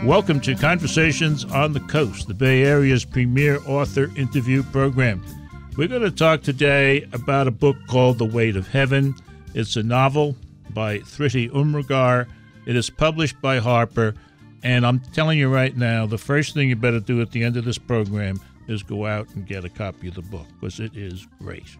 Welcome to Conversations on the Coast, the Bay Area's premier author interview program. We're going to talk today about a book called The Weight of Heaven. It's a novel by Thrity Umrigar. It is published by Harper, and I'm telling you right now, the first thing you better do at the end of this program is go out and get a copy of the book, because it is great.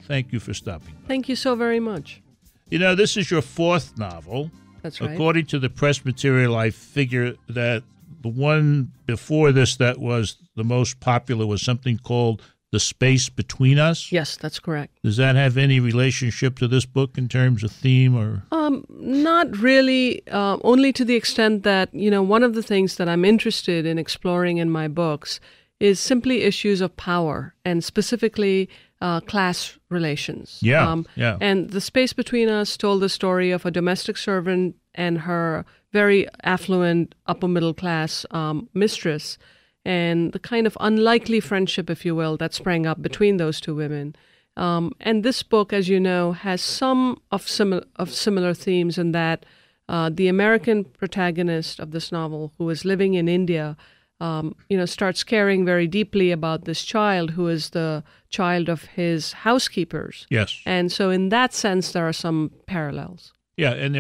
Thank you for stopping by. Thank you so very much. You know, this is your fourth novel. That's right. According to the press material, I figure that the one before this that was the most popular was something called The Space Between Us. Yes, that's correct. Does that have any relationship to this book in terms of theme or? Not really, only to the extent that, one of the things that I'm interested in exploring in my books is simply issues of power, and specifically class relations. Yeah. And The Space Between Us told the story of a domestic servant and her very affluent upper middle class mistress, and the kind of unlikely friendship, if you will, that sprang up between those two women. And this book, as you know, has some of similar themes in that the American protagonist of this novel, who is living in India, starts caring very deeply about this child who is the child of his housekeepers. Yes. And so in that sense, there are some parallels. Yeah, and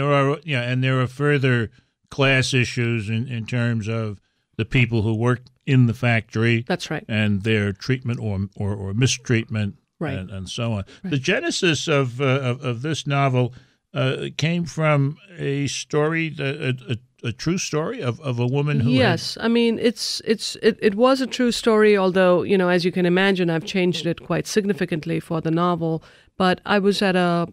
there are further class issues in terms of the people who work in the factory. That's right. And their treatment or mistreatment, right, and so on. Right. The genesis of this novel came from a story, a true story of a woman who. Yes, I mean it was a true story. Although as you can imagine, I've changed it quite significantly for the novel. But I was at a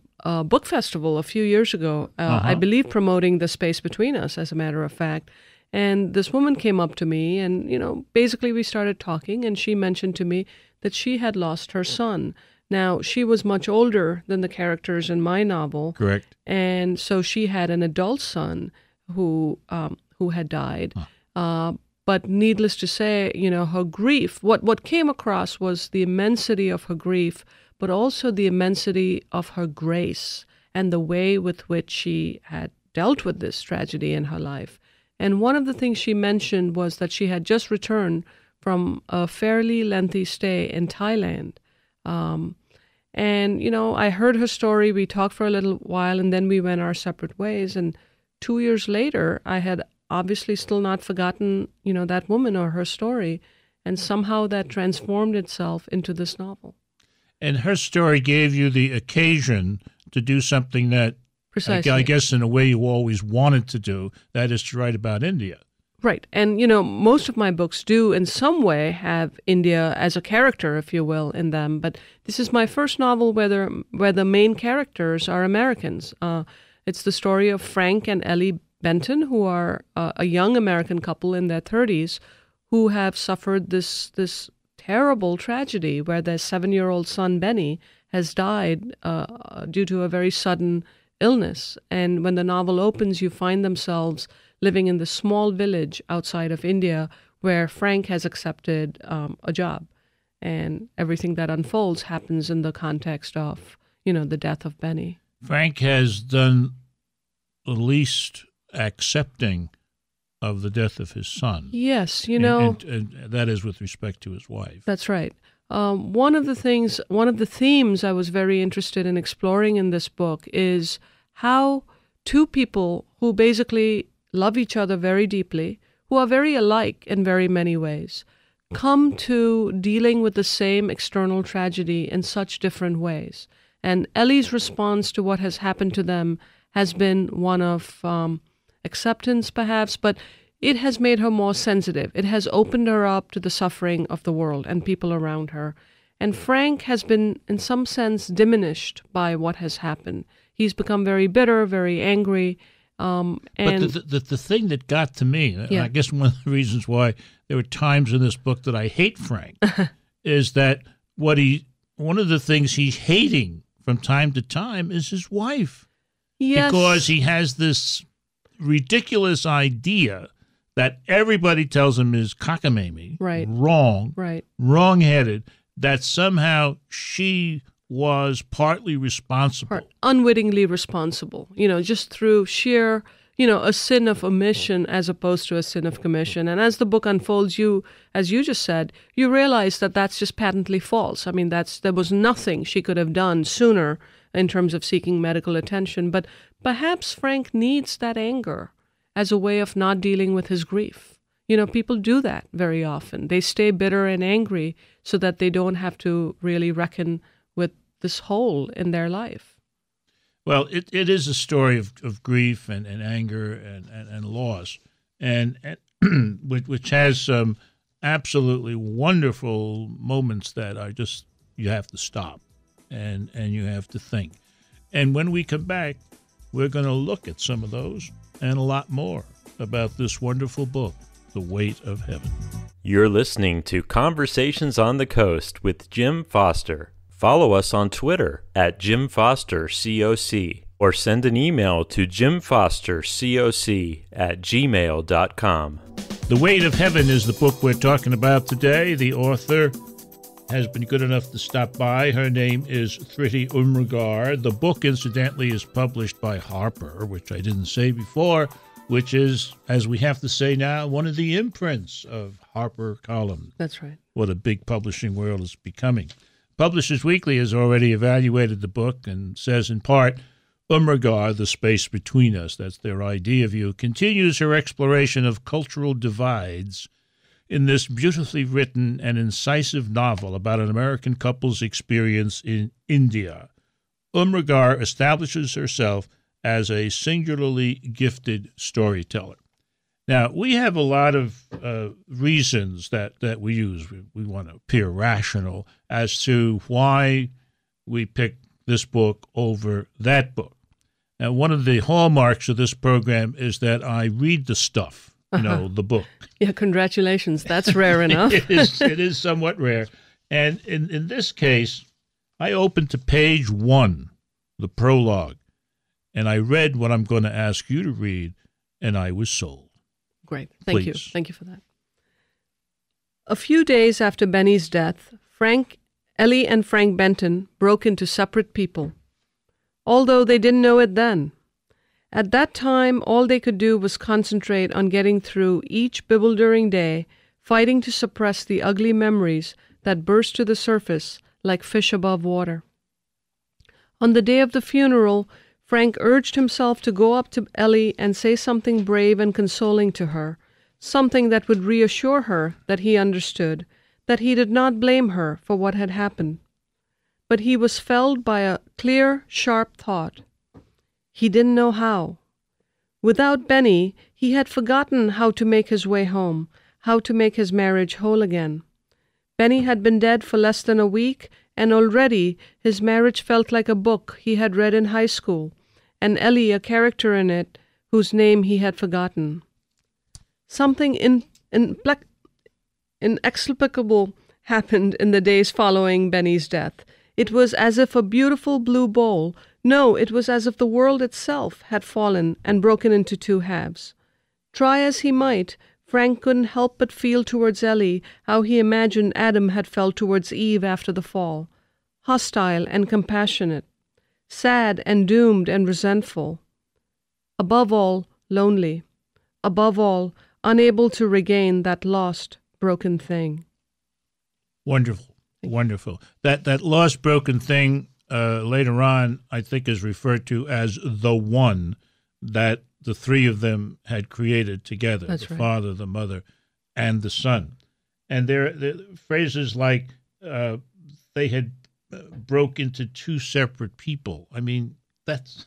book festival a few years ago, I believe promoting The Space Between Us, as a matter of fact. And this woman came up to me and, basically we started talking, and she mentioned to me that she had lost her son. Now, she was much older than the characters in my novel. Correct. And so she had an adult son who had died. But needless to say, her grief, what came across was the immensity of her grief, but also the immensity of her grace and the way with which she had dealt with this tragedy in her life. And one of the things she mentioned was that she had just returned from a fairly lengthy stay in Thailand. And, I heard her story. We talked for a little while, and then we went our separate ways. And 2 years later, I had obviously still not forgotten, that woman or her story. And somehow that transformed itself into this novel. And her story gave you the occasion to do something that, precisely, I guess in a way you always wanted to do, that is to write about India. Right. And, most of my books do in some way have India as a character, if you will, in them. But this is my first novel where the main characters are Americans. It's the story of Frank and Ellie Benton, who are a young American couple in their 30s who have suffered this terrible tragedy where their 7-year-old son, Benny, has died due to a very sudden illness. And when the novel opens, you find themselves living in the small village outside of India where Frank has accepted a job. And everything that unfolds happens in the context of, the death of Benny. Frank has done the least accepting of the death of his son. Yes, and that is with respect to his wife. That's right. One of the themes I was very interested in exploring in this book is how two people who basically love each other very deeply, who are very alike in very many ways, come to dealing with the same external tragedy in such different ways. And Ellie's response to what has happened to them has been one of acceptance, perhaps, but it has made her more sensitive. It has opened her up to the suffering of the world and people around her. And Frank has been, in some sense, diminished by what has happened. He's become very bitter, very angry. But the thing that got to me, and I guess one of the reasons why there were times in this book that I hate Frank, is that one of the things he's hating from time to time is his wife. Yes. Because he has this ridiculous idea that everybody tells him is cockamamie, right, wrong, right, wrong-headed, that somehow she was partly responsible. Unwittingly responsible, just through sheer, a sin of omission as opposed to a sin of commission. And as the book unfolds, as you just said, you realize that that's just patently false. I mean, there was nothing she could have done sooner in terms of seeking medical attention. But perhaps Frank needs that anger as a way of not dealing with his grief. People do that very often. They stay bitter and angry so that they don't have to really reckon with this hole in their life. Well, it is a story of grief and anger and loss, and which has some absolutely wonderful moments that are just, you have to stop and you have to think. And when we come back, we're going to look at some of those and a lot more about this wonderful book, The Weight of Heaven. You're listening to Conversations on the Coast with Jim Foster. Follow us on Twitter at Jim Foster COC or send an email to jimfostercoc@gmail.com. The Weight of Heaven is the book we're talking about today. The author has been good enough to stop by. Her name is Thrity Umrigar. The book, incidentally, is published by Harper, which I didn't say before, which is, as we have to say now, one of the imprints of Harper Collins. That's right. What a big publishing world is becoming. Publishers Weekly has already evaluated the book and says, in part, Umrigar, The Space Between Us, that's their idea view, continues her exploration of cultural divides in this beautifully written and incisive novel about an American couple's experience in India. Umrigar establishes herself as a singularly gifted storyteller. Now, we have a lot of reasons that we use. We want to appear rational as to why we pick this book over that book. Now, one of the hallmarks of this program is that I read the stuff, the book. Yeah, congratulations. That's rare enough. It is somewhat rare. And in this case, I opened to page 1, the prologue, and I read what I'm going to ask you to read, and I was sold. Great. Thank you. Please. Thank you for that. A few days after Benny's death, Ellie and Frank Benton broke into separate people, although they didn't know it then. At that time, all they could do was concentrate on getting through each bewildering day, fighting to suppress the ugly memories that burst to the surface like fish above water. On the day of the funeral, Frank urged himself to go up to Ellie and say something brave and consoling to her, something that would reassure her that he understood, that he did not blame her for what had happened. But he was felled by a clear, sharp thought. He didn't know how. Without Benny, he had forgotten how to make his way home, how to make his marriage whole again. Benny had been dead for less than a week, and already his marriage felt like a book he had read in high school, and Ellie a character in it whose name he had forgotten. Something inexplicable happened in the days following Benny's death. It was as if a beautiful blue bowl, no, it was as if the world itself had fallen and broken into two halves. Try as he might, Frank couldn't help but feel towards Ellie how he imagined Adam had felt towards Eve after the fall, hostile and compassionate, sad and doomed and resentful. Above all, lonely. Above all, unable to regain that lost, broken thing. Wonderful, wonderful. That lost, broken thing later on, I think, is referred to as the one that the three of them had created together. That's the right. Father, the Mother, and the Son. And there are phrases like they had broke into two separate people. I mean, that's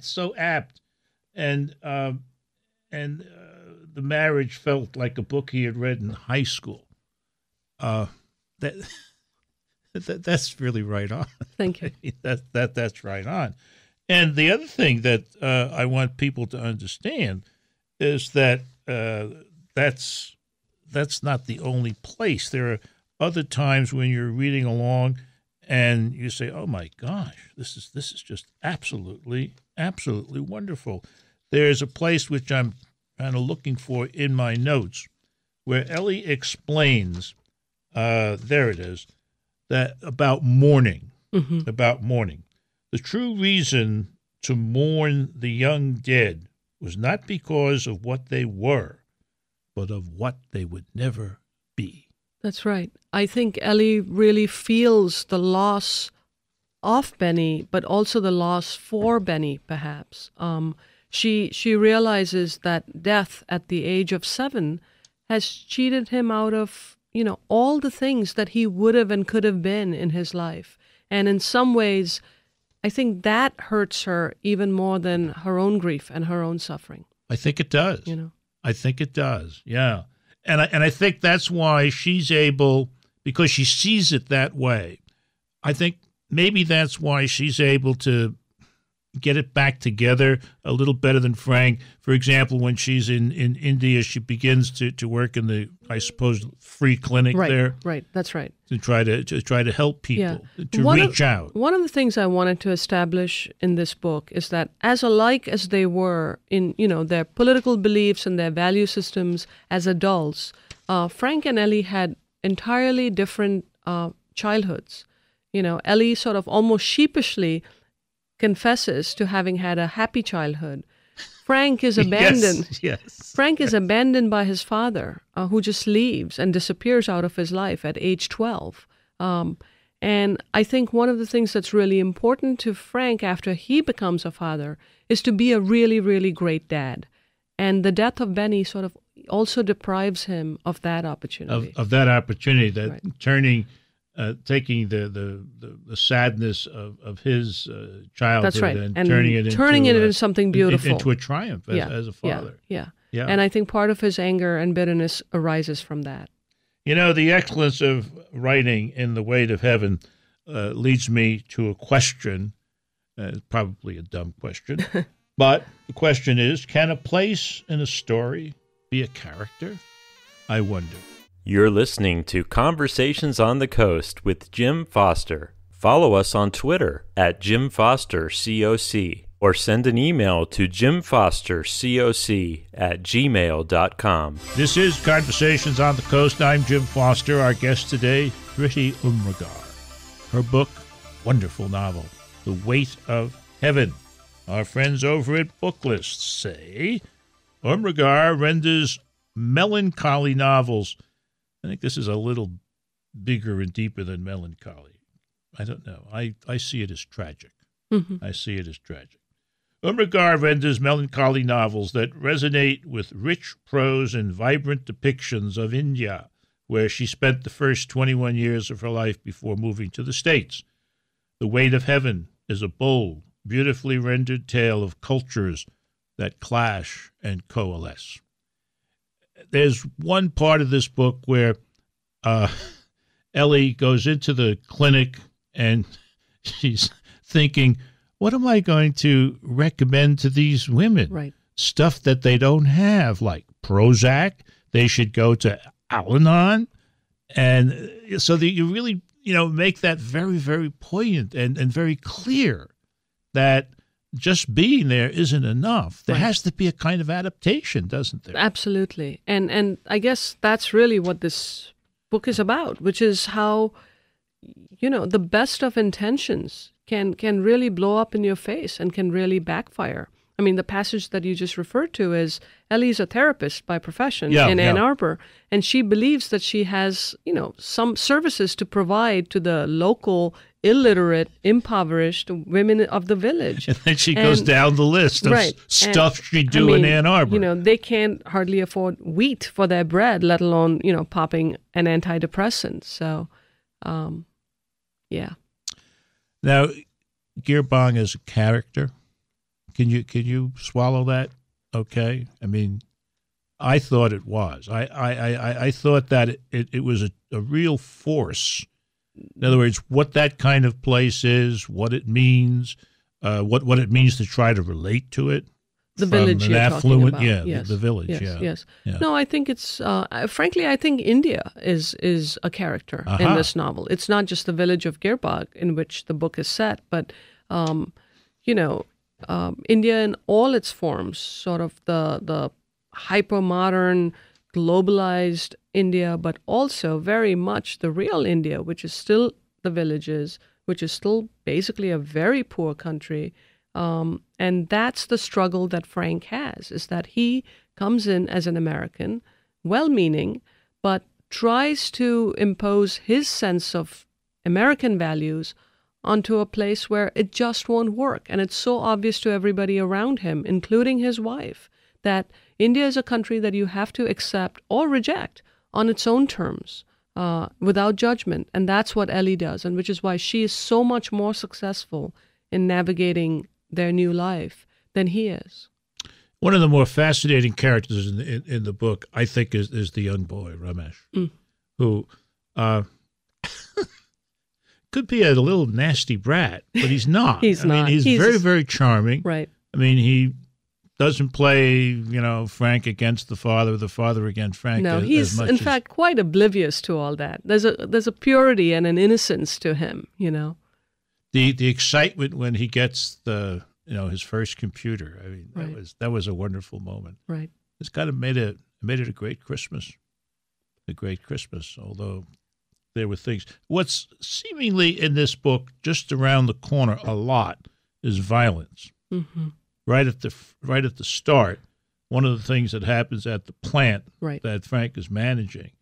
so apt. And the marriage felt like a book he had read in high school. That's really right on. Thank you. That's right on. And the other thing that I want people to understand is that that's not the only place. There are other times when you're reading along and you say, "Oh my gosh, this is just absolutely wonderful." There's a place which I'm kind of looking for in my notes where Ellie explains, there it is, that about mourning, about mourning. The true reason to mourn the young dead was not because of what they were, but of what they would never be. That's right. I think Ellie really feels the loss of Benny, but also the loss for Benny, perhaps. She realizes that death at the age of 7 has cheated him out of, all the things that he would have and could have been in his life. And in some ways, I think that hurts her even more than her own grief and her own suffering. I think it does. I think it does. Yeah. And I think that's why she's able, because she sees it that way. I think maybe that's why she's able to get it back together a little better than Frank. For example, when she's in India, she begins to work in the, I suppose, free clinic there. Right, that's right. To try to help people, to reach out. One of the things I wanted to establish in this book is that as alike as they were in, their political beliefs and their value systems as adults, Frank and Ellie had entirely different childhoods. Ellie sort of almost sheepishly confesses to having had a happy childhood. Frank is abandoned. Yes. Frank is abandoned by his father, who just leaves and disappears out of his life at age 12. And I think one of the things that's really important to Frank after he becomes a father is to be a really, really great dad. And the death of Benny sort of also deprives him of that opportunity. Of that opportunity, that taking the sadness of his childhood, that's right, and turning it into something beautiful, into a triumph as a father. Yeah. And I think part of his anger and bitterness arises from that. The excellence of writing in The Weight of Heaven leads me to a question, probably a dumb question, but the question is, can a place in a story be a character? I wonder. You're listening to Conversations on the Coast with Jim Foster. Follow us on Twitter at Jim Foster COC or send an email to jimfostercoc@gmail.com. This is Conversations on the Coast. I'm Jim Foster. Our guest today, Thrity Umrigar. Her book, wonderful novel, The Weight of Heaven. Our friends over at Booklist say Umrigar renders melancholy novels. I think this is a little bigger and deeper than melancholy. I don't know. I see it as tragic. Mm-hmm. I see it as tragic. Umrigar renders melancholy novels that resonate with rich prose and vibrant depictions of India, where she spent the first 21 years of her life before moving to the States. The Weight of Heaven is a bold, beautifully rendered tale of cultures that clash and coalesce. There's one part of this book where Ellie goes into the clinic and she's thinking, what am I going to recommend to these women? Right. Stuff that they don't have, like Prozac. They should go to Al-Anon. And so that you really, make that very, very poignant and very clear that just being there isn't enough. There has to be a kind of adaptation, doesn't there? Absolutely. And I guess that's really what this book is about, which is how, the best of intentions can really blow up in your face and can really backfire. I mean, the passage that you just referred to is Ellie's a therapist by profession in Ann Arbor, and she believes that she has, some services to provide to the local illiterate, impoverished women of the village. And then she goes down the list of stuff she'd do in Ann Arbor. They can't hardly afford wheat for their bread, let alone, popping an antidepressant. So, yeah. Now, Girbong is a character. Can you swallow that? Okay. I mean, I thought it was. I thought that it was a real force. In other words, what that kind of place is, what it means, what it means to try to relate to it. The village you're talking about. Yes. The village, yes. No, I think it's, frankly, I think India is a character in this novel. It's not just the village of Girbog in which the book is set, but, India in all its forms, sort of the hyper-modern, globalized India, but also very much the real India, which is still the villages, which is still basically a very poor country, And that's the struggle that Frank has, is that he comes in as an American, well-meaning, but tries to impose his sense of American values onto a place where it just won't work. And it's so obvious to everybody around him, including his wife, that India is a country that you have to accept or reject on its own terms, without judgment. And that's what Ellie does, and which is why she is so much more successful in navigating their new life than he is. One of the more fascinating characters in the book, I think, is the young boy, Ramesh, who could be a little nasty brat, but he's not. He's not. He's very, very charming. Right. I mean, he doesn't play, Frank against the father against Frank. No, he's in fact quite oblivious to all that. There's a purity and an innocence to him, The excitement when he gets his first computer. I mean, right. that was a wonderful moment. Right. It's kind of made it a great Christmas. A great Christmas, although there were things. What's seemingly in this book, just around the corner a lot, is violence. Mm-hmm. Right at the start, one of the things that happens at the plant right. that Frank is managing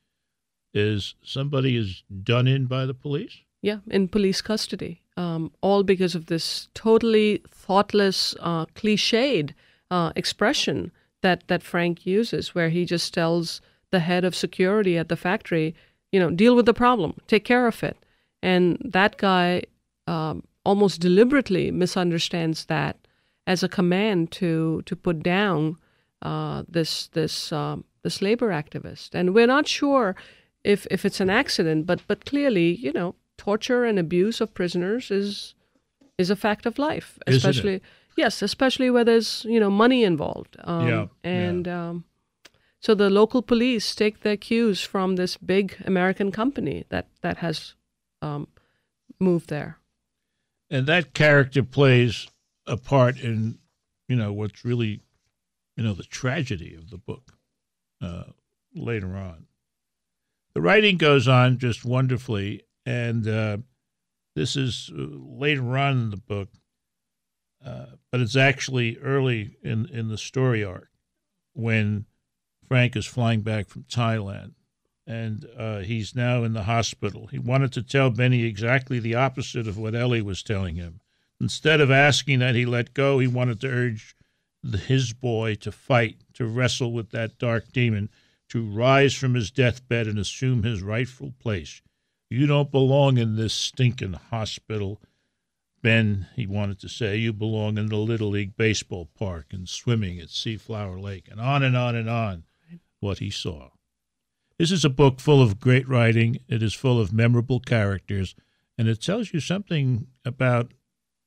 is somebody is done in by the police. Yeah, in police custody, all because of this totally thoughtless, cliched expression that Frank uses, where he just tells the head of security at the factory, deal with the problem, take care of it. And that guy almost deliberately misunderstands that as a command to put down this labor activist. And we're not sure if it's an accident, but clearly, torture and abuse of prisoners is a fact of life, especially especially where there's money involved. So the local police take their cues from this big American company that has moved there. And that character plays a part in, what's really, the tragedy of the book later on. The writing goes on just wonderfully, and this is later on in the book, but it's actually early in the story arc when Frank is flying back from Thailand, and he's now in the hospital. He wanted to tell Benny exactly the opposite of what Ellie was telling him. Instead of asking that he let go, he wanted to urge his boy to fight, to wrestle with that dark demon, to rise from his deathbed and assume his rightful place. You don't belong in this stinking hospital, Ben, he wanted to say. You belong in the Little League baseball park and swimming at Seaflower Lake, and on and on and on, what he saw. This is a book full of great writing. It is full of memorable characters, and it tells you something about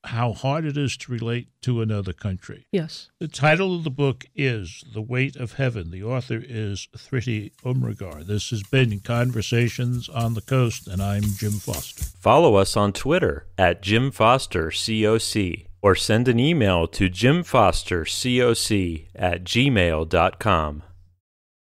how hard it is to relate to another country. Yes. The title of the book is The Weight of Heaven. The author is Thrity Umrigar. This has been Conversations on the Coast, and I'm Jim Foster. Follow us on Twitter at Jim Foster COC, or send an email to jimfostercoc@gmail.com.